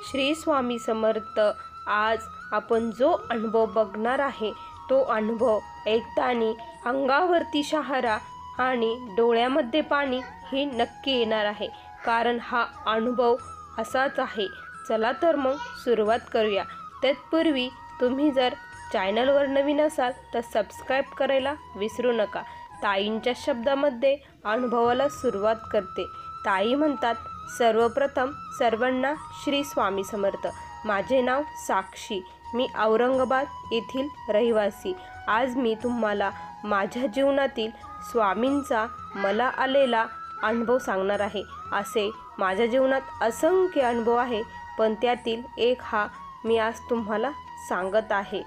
श्री स्वामी समर्थ. आज आपण जो अनुभव बघणार आहे तो अनुभव ऐकताना अंगावरती शहारा आणि डोळ्यामध्ये पाणी हे नक्की येणार आहे, कारण हा अनुभव असाच आहे. चला तर मग सुरुवात करूया. तत्पूर्वी तुम्ही जर चॅनलवर नवीन असाल तर सबस्क्राईब करायला विसरू नका. ताईंच्या शब्दामध्ये अनुभवाला सुरुवात करते. ताई म्हणतात, सर्वप्रथम सर्वांना श्री स्वामी समर्थ. माझे नाव साक्षी, मी औरंगाबाद येथील रहिवासी. आज मी तुम्हाला माझ्या जीवनातील स्वामींचा मला आलेला अनुभव सांगणार आहे. असे माझ्या जीवनात असंख्य अनुभव आहे, पण त्यातील एक हा मी आज तुम्हाला सांगत आहे.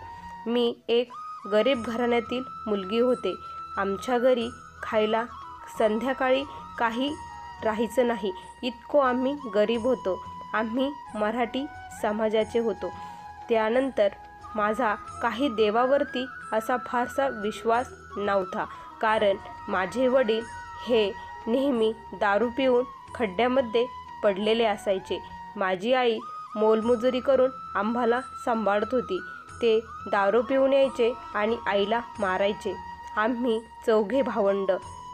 मी एक गरीब घराण्यातील मुलगी होते. आमच्या घरी खायला संध्याकाळी काही राहायचं नाही, इतकं आम्ही गरीब होतो. आम्ही मराठी समाजाचे होतो. त्यानंतर माझा काही देवावरती असा फारसा विश्वास नव्हता, कारण माझे वडील हे नेहमी दारू पिऊन खड्ड्यामध्ये पडलेले असायचे. माझी आई मोलमजुरी करून आम्हाला सांभाळत होती. ते दारू पिऊन यायचे आणि आईला मारायचे. आम्ही 4 भावंड,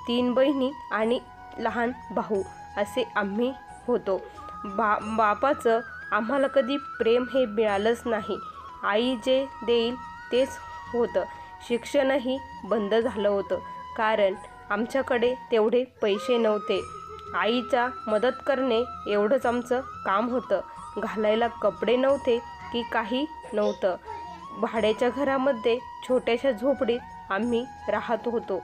3 बहिणी आणि लहान भाऊ असे आम्ही होतो. बापाचं आम्हाला कधी प्रेम हे मिळालंच नाही. आई जे देईल तेच होतं. शिक्षणही बंद झालं होतं, कारण आमच्याकडे तेवढे पैसे नव्हते. आईचा मदत करणे एवढंच आमचं काम होतं. घालायला कपडे नव्हते की काही नव्हतं. भाड्याच्या घरामध्ये छोट्याशा झोपडीत आम्ही राहत होतो.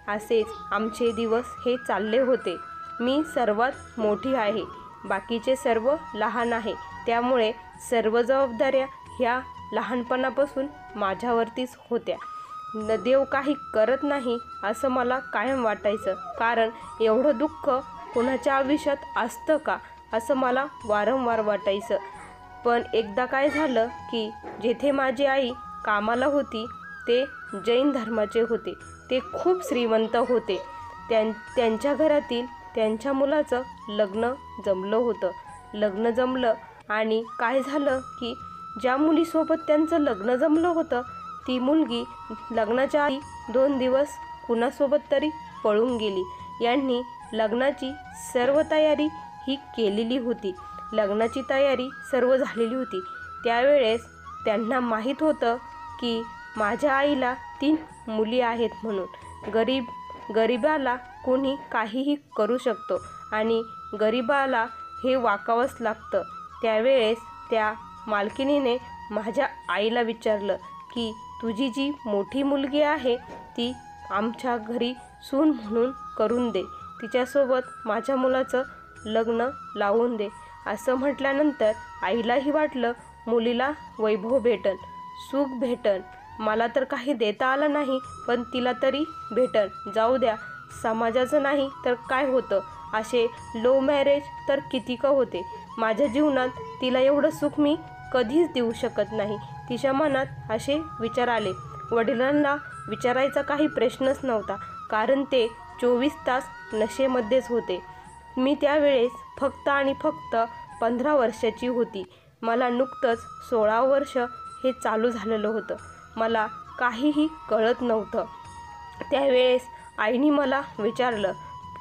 असेच आमचे दिवस हे चालले होते. मी सर्वात मोठी आहे, बाकीचे सर्व लहान आहे. त्यामुळे सर्व जबाबदाऱ्या ह्या लहानपणापासून माझ्यावरतीच होत्या. देव काही करत नाही असं मला कायम वाटायचं, कारण एवढं दुःख कोणाच्या आयुष्यात असतं का असं मला वारंवार वाटायचं. पण एकदा काय झालं की जेथे माझी आई कामाला होती ते जैन धर्माचे होते. ते खूप श्रीमंत होते. त्यांच्या घरातील त्यांच्या मुलाचं लग्न जमलं होतं. लग्न जमलं आणि काय झालं की ज्या मुलीसोबत त्यांचं लग्न जमलं होतं ती मुलगी लग्नाच्या आधी 2 दिवस कुणासोबत तरी पळून गेली. यांनी लग्नाची सर्व तयारी ही केलेली होती. लग्नाची तयारी सर्व झालेली होती. त्यावेळेस त्यांना माहीत होतं की माझ्या आईला 3 मुली आहेत म्हणून. गरिबाला कोणी काहीही करू शकतो आणि गरिबाला हे वाकावंच लागतं. त्यावेळेस त्या मालकिनीने माझ्या आईला विचारलं की तुझी जी मोठी मुलगी आहे ती आमच्या घरी सून म्हणून करून दे, तिच्यासोबत माझ्या मुलाचं लग्न लावून दे. असं म्हटल्यानंतर आईलाही वाटलं मुलीला वैभव भेटन, सुख भेटन. मला तर काही देता आलं नाही, पण तिला तरी भेटन. जाऊ द्या, समाजाचं नाही तर काय होतं. असे लव्ह मॅरेज तर कितीक होते. माझ्या जीवनात तिला एवढं सुख मी कधीच देऊ शकत नाही. तिच्या मनात असे विचार आले. वडिलांना विचारायचा काही प्रश्नच नव्हता, कारण ते 24 तास नशेमध्येच होते. मी त्यावेळेस फक्त आणि फक्त 15 वर्षाची होती. मला नुकतंच 16 वर्ष हे चालू झालेलं होतं. मला काहीही कळत नव्हतं. त्यावेळेस आईने मला विचारलं.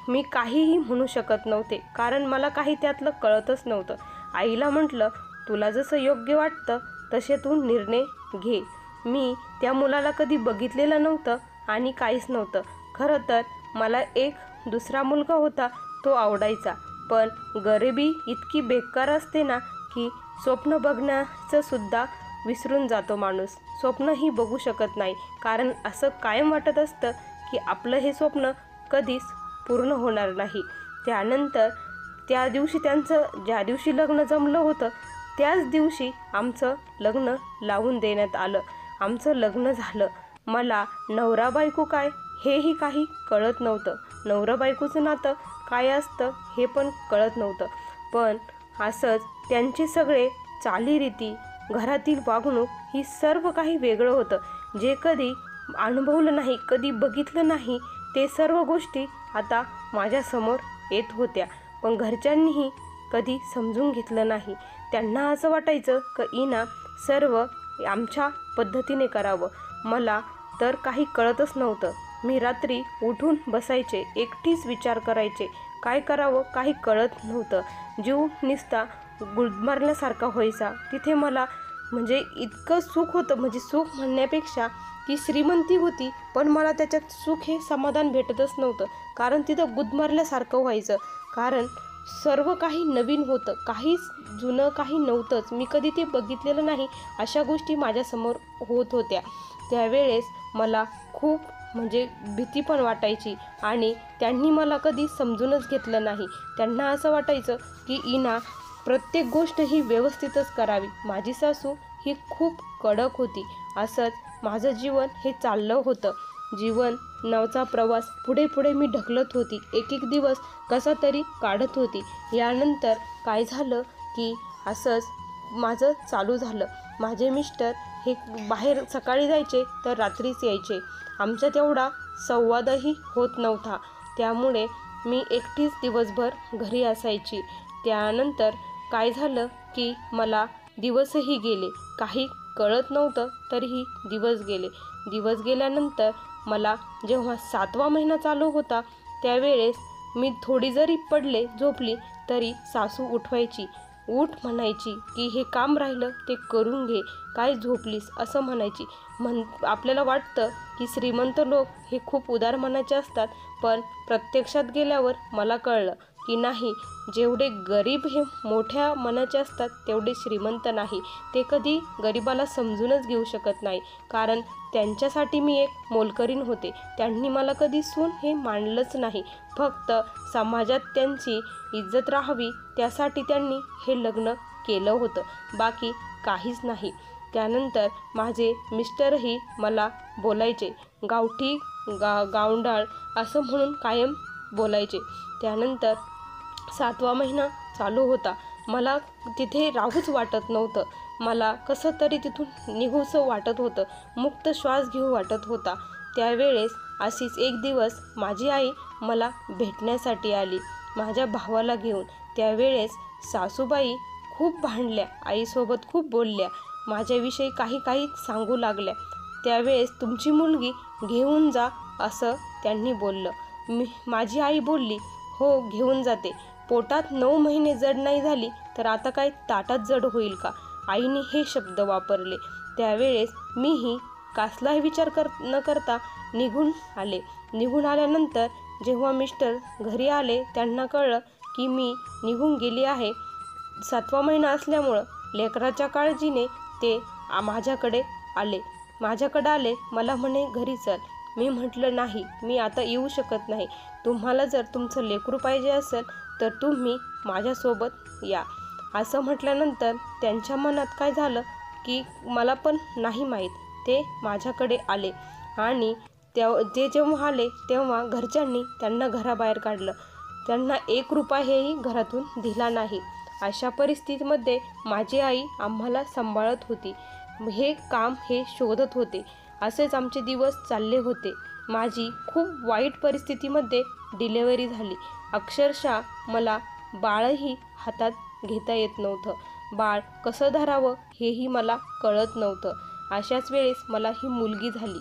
मी काहीही म्हणू शकत नव्हते, कारण मला काही त्यातलं कळतच नव्हतं. आईला म्हटलं, तुला जसं योग्य वाटतं तसे तू निर्णय घे. मी त्या मुलाला कधी बघितलेलं नव्हतं आणि काहीच नव्हतं. खरं तर मला एक दुसरा मुलगा होता, तो आवडायचा. पण गरिबी इतकी बेकार असते ना की स्वप्न बघण्याचं सुद्धा विसरून जातो माणूस. स्वप्नही बघू शकत नाही, कारण असं कायम वाटत असतं की आपलं हे स्वप्न कधीच पूर्ण होणार नाही. त्यानंतर त्या दिवशी ज्या दिवशी लग्न जमलं होतं त्याच दिवशी आमचं लग्न लावून देण्यात आलं. आमचं लग्न झालं. मला नवरा बायको काय हेही काही कळत नव्हतं. नवरा बायकोचं नातं काय असतं हे पण कळत नव्हतं. पण असंच त्यांचे सगळे चालीरीती, घरातील वागणूक ही सर्व काही वेगळं होतं. जे कधी अनुभवलं नाही, कधी बघितलं नाही, ते सर्व गोष्टी आता माझ्यासमोर येत होत्या. पण घरच्यांनीही कधी समजून घेतलं नाही. त्यांना असं वाटायचं की इना सर्व आमच्या पद्धतीने करावं. मला तर काही कळतच नव्हतं. मी रात्री उठून बसायचे, एकटीच विचार करायचे. काय करावं काही कळत नव्हतं. जीव नुसता गुदमरल्यासारखा व्हायचा. तिथे मला म्हणजे इतकं सुख होतं, म्हणजे सुख म्हणण्यापेक्षा की श्रीमंती होती, पण मला त्याच्यात सुख हे समाधान भेटतच नव्हतं. कारण तिथं गुदमरल्यासारखं व्हायचं. कारण सर्व काही नवीन होतं, काहीच जुनं काही नव्हतंच. मी कधी ते बघितलेलं नाही, अशा गोष्टी माझ्यासमोर होत होत्या. त्यावेळेस मला खूप म्हणजे भीती पण वाटायची आणि त्यांनी मला कधी समजूनच घेतलं नाही. त्यांना असं वाटायचं की इना प्रत्येक गोष्ट ही व्यवस्थितच करावी. माझी सासू ही खूप कडक होती. असंच माझं जीवन हे चाललं होतं. जीवन नावचा प्रवास पुढे पुढे मी ढकलत होती. एक एक दिवस कसा तरी काढत होती. यानंतर काय झालं की असंच माझं चालू झालं. माझे मिस्टर हे बाहेर सकाळी जायचे तर रात्रीच यायचे. आमच्यात एवढा संवादही होत नव्हता. त्यामुळे मी एकटीच दिवसभर घरी असायची. त्यानंतर काय झालं की मला दिवसही गेले. काही कळत नव्हतं तरीही दिवस गेले. दिवस गेल्यानंतर मला जेव्हा 7वा महिना चालू होता त्यावेळेस मी थोडी जरी पडले झोपली तरी सासू उठवायची. उठ म्हणायची की हे काम राहिलं ते करून घे, काय झोपलीस असं म्हणायची. आपल्याला वाटतं की श्रीमंत लोक हे खूप उदार मनाचे असतात, पण प्रत्यक्षात गेल्यावर मला कळलं की नाही, जेवढे गरीब हे मोठ्या मनाचे असतात तेवढे श्रीमंत नाही. ते कधी गरिबाला समजूनच घेऊ शकत नाही. कारण त्यांच्यासाठी मी एक मोलकरीण होते. त्यांनी मला कधी सून हे मानलंच नाही. फक्त समाजात त्यांची इज्जत राहावी त्यासाठी त्यांनी हे लग्न केलं होतं, बाकी काहीच नाही. त्यानंतर माझे मिस्टरही मला बोलायचे गावठी गावंढाळ असं म्हणून कायम बोलायचे. त्यानंतर 7वा महिना चालू होता. मला तिथे राहूच वाटत नव्हतं. मला कसं तरी तिथून निघूसं वाटत होतं, मुक्त श्वास घेऊ वाटत होता. त्यावेळेस अशीच एक दिवस माझी आई मला भेटण्यासाठी आली, माझ्या भावाला घेऊन. त्यावेळेस सासूबाई खूप भांडल्या, आईसोबत खूप बोलल्या, माझ्याविषयी काही सांगू लागल्या. त्यावेळेस तुमची मुलगी घेऊन जा असं त्यांनी बोललं. माझी आई बोलली हो घेऊन जाते. पोटात 9 महिने जड नाही झाली तर आता काय ताटात जड होईल का, आईने हे शब्द वापरले. त्यावेळेस मीही कसलाही विचार न करता निघून आले. निघून आल्यानंतर जेव्हा मिस्टर घरी आले त्यांना कळलं की मी निघून गेली आहे. 7वा महिना असल्यामुळं लेकराच्या काळजीने ते माझ्याकडे आले. मला म्हणे घरी चल. मी म्हटलं नाही, मी आता येऊ शकत नाही. तुम्हाला जर तुमचं लेकरू पाहिजे असेल तर तुम्ही माझ्यासोबत या. असं म्हटल्यानंतर त्यांच्या मनात काय झालं की मला पण नाही माहीत, ते माझ्याकडे आले आणि ते जेव्हा आले तेव्हा घरच्यांनी त्यांना घराबाहेर काढलं. त्यांना 1 रुपयाही घरातून दिला नाही. अशा परिस्थितीमध्ये माझी आई आम्हाला सांभाळत होती. हे काम हे शोधत होते. असेच आमचे दिवस चालले होते. माझी खूप वाईट परिस्थितीमध्ये डिलेवरी झाली. अक्षरशः मला बाळही हातात घेता येत नव्हतं. बाळ कसं धरावं हेही मला कळत नव्हतं. अशाच वेळेस मला ही मुलगी झाली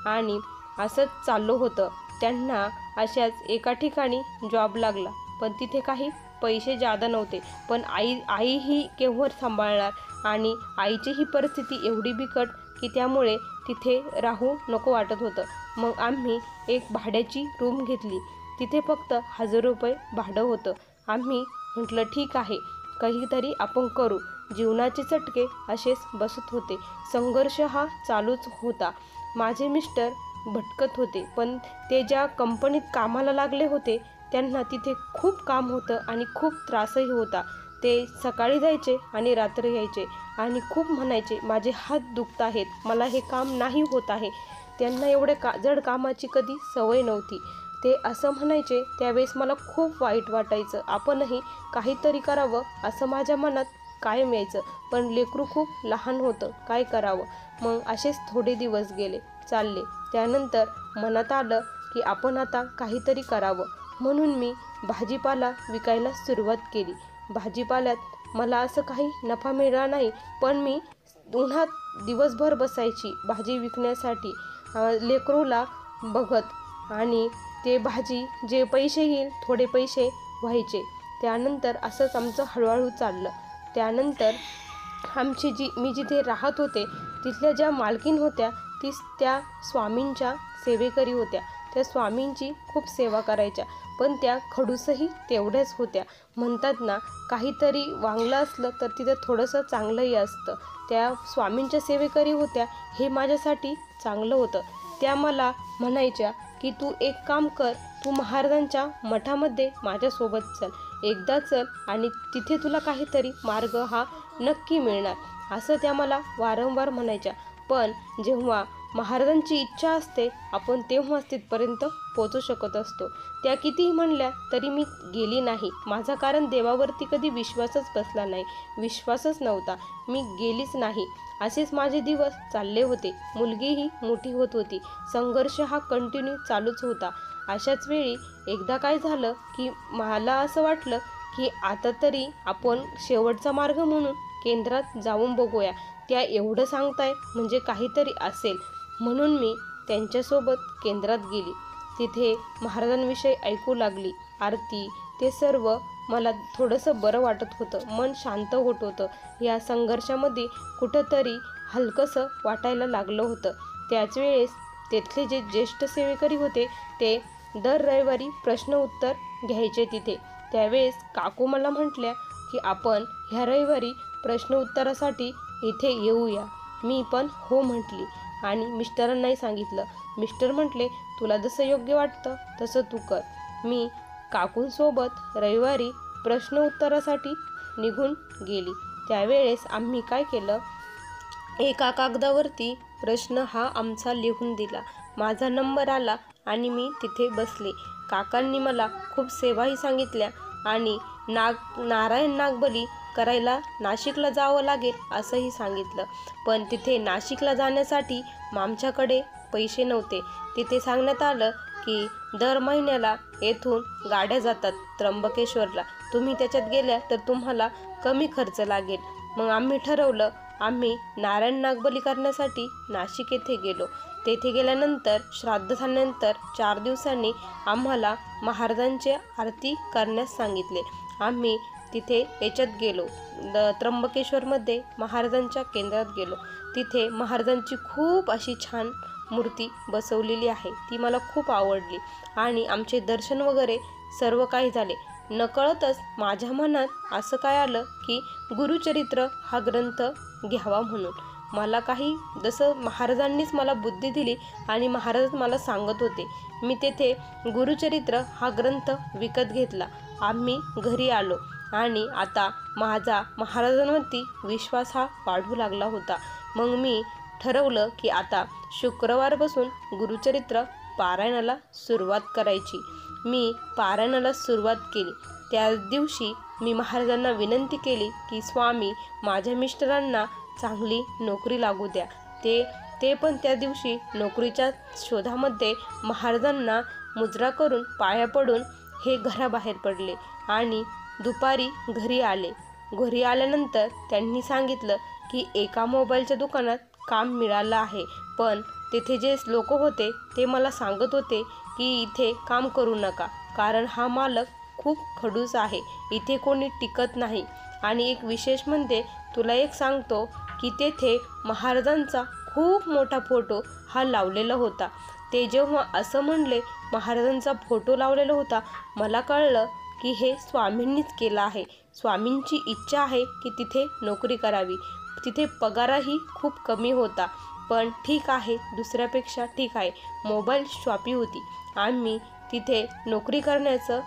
आणि असंच चाललं होतं. त्यांना अशाच एका ठिकाणी जॉब लागला, पण तिथे काही पैसे जादा नव्हते. पण आईही केव्हा सांभाळणार आणि आईची ही परिस्थिती एवढी बिकट की त्यामुळे तिथे राहू नको वाटत होतं. मग आम्ही एक भाड्याची रूम घेतली. तिथे फक्त 1000 रुपये भाडं होतं. आम्ही म्हटलं ठीक आहे, काहीतरी आपण करू. जीवनाचे चटके असेच बसत होते. संघर्ष हा चालूच होता. माझे मिस्टर भटकत होते, पण ते ज्या कंपनीत कामाला लागले होते त्यांना तिथे खूप काम होतं आणि खूप त्रासही होता. ते सकाळी जायचे आणि रात्री यायचे आणि खूप म्हणायचे माझे हात दुखत आहेत, मला हे काम नाही होत आहे. त्यांना एवढे जड कामाची कधी सवय नव्हती. ते असं म्हणायचे. त्यावेळेस मला खूप वाईट वाटायचं. आपणही काहीतरी करावं असं माझ्या मनात कायम यायचं, पण लेकरू खूप लहान होतं, काय करावं. मग असेच थोडे दिवस चालले. त्यानंतर मनात आलं की आपण आता काहीतरी करावं. म्हणून मी भाजीपाला विकायला सुरुवात केली. भाजीपाल्यात मला असं काही नफा मिळाला नाही, पण मी उन्हात दिवसभर बसायची भाजी विकण्यासाठी, लेकरूला बघत, आणि ते भाजी जे पैसे येईल थोडे पैसे व्हायचे. त्यानंतर असंच आमचं हळूहळू चाललं. त्यानंतर मी जिथे राहत होते तिथल्या ज्या मालकीण होत्या त्या स्वामींच्या सेवेकरी होत्या. त्या स्वामींची खूप सेवा करायच्या, पण त्या खडूसही तेवढ्याच होत्या. म्हणतात ना, काहीतरी वांगलं असलं तर तिथं थोडंसं चांगलंही असतं. त्या स्वामींच्या सेवेकरी होत्या, हे माझ्यासाठी चांगलं होतं. त्या मला म्हणायच्या की तू एक काम कर, तू महाराजांच्या मठामध्ये माझ्यासोबत चल, एकदा चल आणि तिथे तुला काहीतरी मार्ग हा नक्की मिळणार, असं त्या मला वारंवार म्हणायच्या. पण जेव्हा महाराजांची इच्छा असते आपण तेव्हाच तिथपर्यंत पोचू शकत असतो. त्या कितीही म्हणल्या तरी मी गेली नाही. माझा कारण देवावरती कधी विश्वासच बसला नाही, विश्वासच नव्हता. मी गेलीच नाही. असेच माझे दिवस चालले होते. मुलगीही मोठी होत होती. संघर्ष हा कंटिन्यू चालूच होता. अशाच वेळी एकदा काय झालं की मला असं वाटलं की आता तरी आपण शेवटचा मार्ग म्हणून केंद्रात जाऊन बघूया. त्या एवढं सांगताय म्हणजे काहीतरी असेल, म्हणून मी त्यांच्यासोबत केंद्रात गेली. तिथे महाराजांविषयी ऐकू लागली, आरती ते सर्व. मला थोडंसं बरं वाटत होतं, मन शांत होत होतं. या संघर्षामध्ये कुठंतरी हलकंसं वाटायला लागलं होतं. त्याच वेळेस तिथले जे ज्येष्ठ सेवेकरी होते ते दर रविवारी प्रश्न उत्तर घ्यायचे तिथे. त्यावेळेस काकू मला म्हटल्या की आपण ह्या रविवारी प्रश्न उत्तरासाठी इथे येऊया. मी पण हो म्हटली आणि मिस्टरांनाही सांगितलं. मिस्टर म्हटले तुला जसं योग्य वाटतं तसं तू कर. मी काकूंसोबत रविवारी प्रश्न उत्तरासाठी निघून गेली. त्यावेळेस आम्ही काय केलं, एका कागदावरती प्रश्न हा आमचा लिहून दिला. माझा नंबर आला आणि मी तिथे बसले. काकांनी मला खूप सेवाही सांगितल्या आणि नारायण नागबली करायला नाशिकला जावं लागेल असंही सांगितलं. पण तिथे नाशिकला जाण्यासाठी आमच्याकडे पैसे नव्हते. तिथे सांगण्यात आलं की दर महिन्याला येथून गाड्या जातात त्र्यंबकेश्वरला, तुम्ही त्याच्यात गेल्या तर तुम्हाला कमी खर्च लागेल. मग आम्ही ठरवलं, आम्ही नारायण नागबली करण्यासाठी नाशिक येथे गेलो. तेथे गेल्यानंतर श्राद्ध झाल्यानंतर 4 दिवसांनी आम्हाला महाराजांची आरती करण्यास सांगितले. आम्ही तिथे याच्यात गेलो, त्र्यंबकेश्वरमध्ये महाराजांच्या केंद्रात गेलो. तिथे महाराजांची खूप अशी छान मूर्ती बसवलेली आहे, ती मला खूप आवडली आणि आमचे दर्शन वगैरे सर्व काही झाले. नकळतच माझ्या मनात असं काय आलं की गुरुचरित्र हा ग्रंथ घ्यावा म्हणून. मला काही जसं महाराजांनीच मला बुद्धी दिली आणि महाराज मला सांगत होते. मी तेथे गुरुचरित्र हा ग्रंथ विकत घेतला. आम्ही घरी आलो आणि आता माझा महाराजांवरती विश्वास हा वाढू लागला होता. मग मी ठरवलं की आता शुक्रवारपासून गुरुचरित्र पारायणाला सुरुवात करायची. मी पारायणाला सुरुवात केली. त्या दिवशी मी महाराजांना विनंती केली की स्वामी माझ्या मिस्टरांना चांगली नोकरी लागू द्या. ते पण त्या दिवशी नोकरीच्या शोधामध्ये महाराजांना मुजरा करून पाया पडून हे घराबाहेर पडले आणि दुपारी घरी आले. घरी आल्यानंतर त्यांनी सांगितलं की एका मोबाईलच्या दुकानात काम मिळालं आहे, पण तेथे जे लोक होते ते मला सांगत होते की इथे काम करू नका, कारण हा मालक खूप खडूस आहे, इथे कोणी टिकत नाही. आणि एक विशेष म्हणजे तुला एक सांगतो की तेथे महाराजांचा खूप मोठा फोटो हा लावलेला होता. ते जेव्हा असं म्हणले महाराजांचा फोटो लावलेला होता, मला कळलं की हे स्वामींनीच केलं आहे. स्वामींची इच्छा आहे की तिथे नोकरी करावी. तिथे पगारही खूप कमी होता, पण ठीक आहे, दुसऱ्यापेक्षा ठीक आहे. मोबाईल शॉपी होती. आम्ही तिथे नोकरी करण्याचं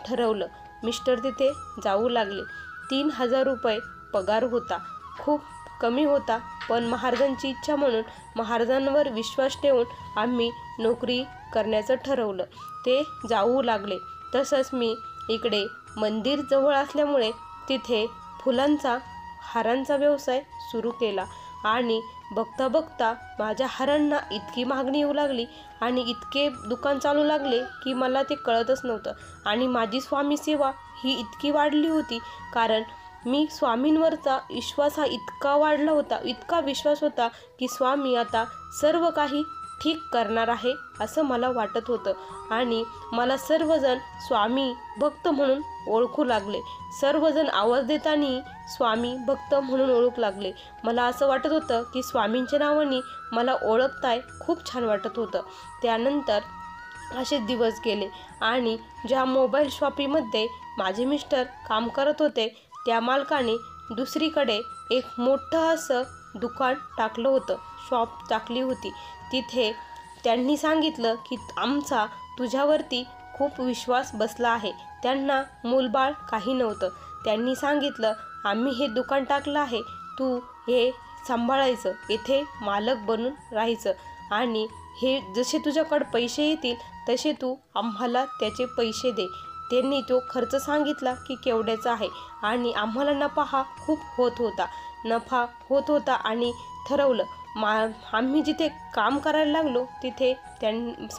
ठरवलं. मिस्टर तिथे जाऊ लागले. 3000 रुपये पगार होता. खूप कमी होता, पण महाराजांची इच्छा म्हणून महाराजांवर विश्वास ठेवून आम्ही नोकरी करण्याचं ठरवलं. ते जाऊ लागले. तसंच मी इकडे मंदिर जवळ असल्यामुळे तिथे फुलांचा हारांचा व्यवसाय सुरू केला. आणि बघता बघता माझ्या हारांना इतकी मागणी येऊ लागली आणि इतके दुकान चालू लागले की मला ते कळतच नव्हतं. आणि माझी स्वामी सेवा ही इतकी वाढली होती, कारण मी स्वामींवरचा विश्वास हा इतका वाढला होता, इतका विश्वास होता की स्वामी आता सर्व काही ठीक करणार आहे असं मला वाटत होतं. आणि मला सर्वजण स्वामी भक्त म्हणून ओळखू लागले. सर्वजण आवाज देताना स्वामी भक्त म्हणून ओळखू लागले. मला असं वाटत होतं की स्वामींच्या नावाने मला ओळखताय, खूप छान वाटत होतं. त्यानंतर असे दिवस गेले आणि ज्या मोबाईल शॉपीमध्ये माझे मिस्टर काम करत होते त्या मालकाने दुसरीकडे एक मोठं असं दुकान टाकलं होतं, शॉप टाकली होती. तिथे त्यांनी सांगितलं की आमचा तुझ्यावरती खूप विश्वास बसला आहे. त्यांना मूलबाळ काही नव्हतं. त्यांनी सांगितलं, आम्ही हे दुकान टाकलं आहे, तू हे सांभाळायचं, येथे मालक बनून राहायचं आणि हे जसे तुझ्याकडे पैसे येतील तसे तू आम्हाला त्याचे पैसे दे. त्यांनी तो खर्च सांगितला की केवढ्याचा आहे आणि आम्हाला नफा हा खूप होत होता आणि ठरवलं आम्ही जिथे काम करायला लागलो तिथे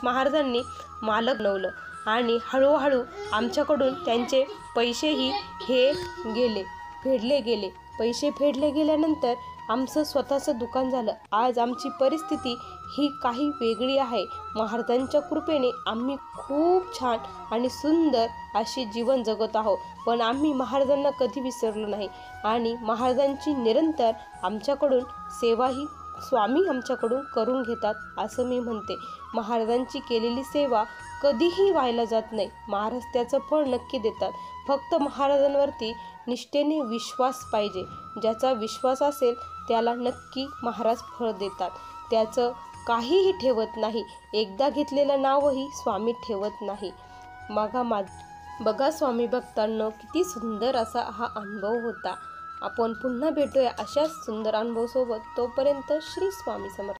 महाराजांनी मालक बनवलं आणि हळूहळू आमच्याकडून त्यांचे पैसेही फेडले गेले. पैसे फेडले गेल्यानंतर आमचं स्वतःचं दुकान झालं. आज आमची परिस्थिती ही काही वेगळी आहे. महाराजांच्या कृपेने आम्ही खूप छान आणि सुंदर अशी जीवन जगत आहोत. पण आम्ही महाराजांना कधी विसरलो नाही आणि महाराजांची निरंतर आमच्याकडून सेवा ही स्वामी आमच्याकडून करून घेतात असं मी म्हणते. महाराजांची केलेली सेवा कधीही व्हायला जात नाही. महाराज त्याचं फळ नक्की देतात. फक्त महाराजांवरती निष्ठेने विश्वास पाहिजे. ज्याचा विश्वास असेल त्याला नक्की महाराज फळ देतात. त्याचं काहीही ठेवत नाही. एकदा घेतलेलं नावही स्वामी ठेवत नाही. बघा स्वामी भक्तांनो, किती सुंदर असा हा अनुभव होता. आपण पुन्हा भेटूया अशाच सुंदर अनुभवासोबत. तोपर्यंत श्री स्वामी समर्थ.